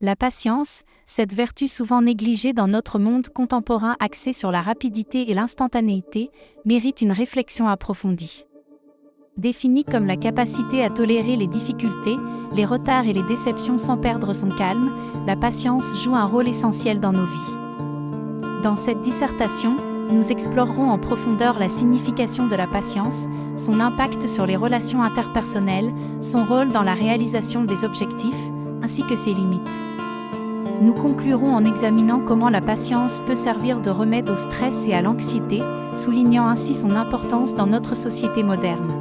La patience, cette vertu souvent négligée dans notre monde contemporain axé sur la rapidité et l'instantanéité, mérite une réflexion approfondie. Définie comme la capacité à tolérer les difficultés, les retards et les déceptions sans perdre son calme, la patience joue un rôle essentiel dans nos vies. Dans cette dissertation, nous explorerons en profondeur la signification de la patience, son impact sur les relations interpersonnelles, son rôle dans la réalisation des objectifs, ainsi que ses limites. Nous conclurons en examinant comment la patience peut servir de remède au stress et à l'anxiété, soulignant ainsi son importance dans notre société moderne.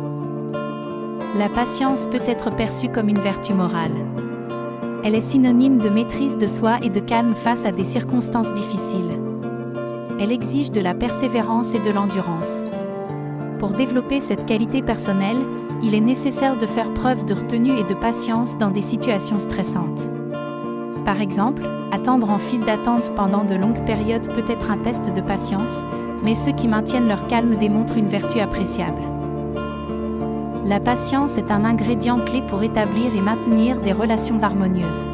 La patience peut être perçue comme une vertu morale. Elle est synonyme de maîtrise de soi et de calme face à des circonstances difficiles. Elle exige de la persévérance et de l'endurance. Pour développer cette qualité personnelle, il est nécessaire de faire preuve de retenue et de patience dans des situations stressantes. Par exemple, attendre en file d'attente pendant de longues périodes peut être un test de patience, mais ceux qui maintiennent leur calme démontrent une vertu appréciable. La patience est un ingrédient clé pour établir et maintenir des relations harmonieuses.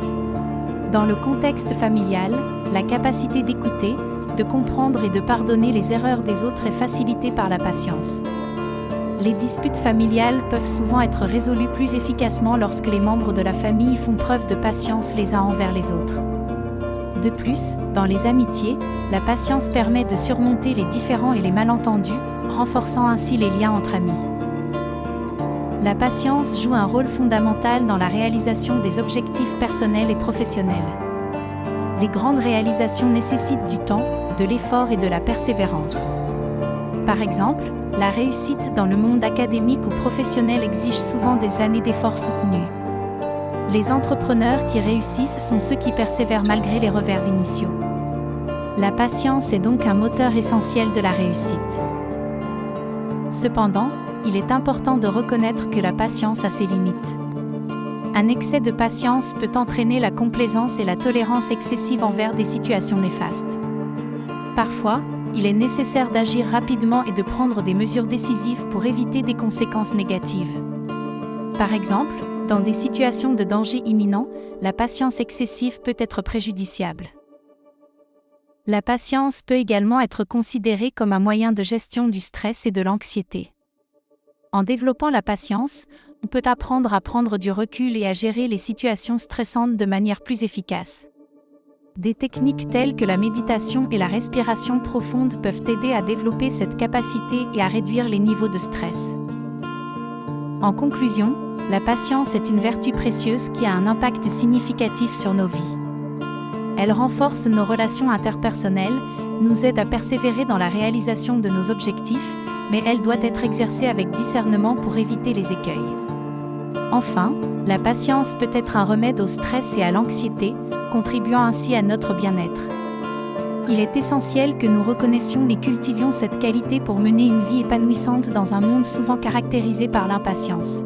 Dans le contexte familial, la capacité d'écouter, de comprendre et de pardonner les erreurs des autres est facilitée par la patience. Les disputes familiales peuvent souvent être résolues plus efficacement lorsque les membres de la famille font preuve de patience les uns envers les autres. De plus, dans les amitiés, la patience permet de surmonter les différends et les malentendus, renforçant ainsi les liens entre amis. La patience joue un rôle fondamental dans la réalisation des objectifs personnels et professionnels. Les grandes réalisations nécessitent du temps, de l'effort et de la persévérance. Par exemple, la réussite dans le monde académique ou professionnel exige souvent des années d'efforts soutenus. Les entrepreneurs qui réussissent sont ceux qui persévèrent malgré les revers initiaux. La patience est donc un moteur essentiel de la réussite. Cependant, il est important de reconnaître que la patience a ses limites. Un excès de patience peut entraîner la complaisance et la tolérance excessive envers des situations néfastes. Parfois, il est nécessaire d'agir rapidement et de prendre des mesures décisives pour éviter des conséquences négatives. Par exemple, dans des situations de danger imminent, la patience excessive peut être préjudiciable. La patience peut également être considérée comme un moyen de gestion du stress et de l'anxiété. En développant la patience, on peut apprendre à prendre du recul et à gérer les situations stressantes de manière plus efficace. Des techniques telles que la méditation et la respiration profonde peuvent aider à développer cette capacité et à réduire les niveaux de stress. En conclusion, la patience est une vertu précieuse qui a un impact significatif sur nos vies. Elle renforce nos relations interpersonnelles, nous aide à persévérer dans la réalisation de nos objectifs, mais elle doit être exercée avec discernement pour éviter les écueils. Enfin, la patience peut être un remède au stress et à l'anxiété, contribuant ainsi à notre bien-être. Il est essentiel que nous reconnaissions et cultivions cette qualité pour mener une vie épanouissante dans un monde souvent caractérisé par l'impatience.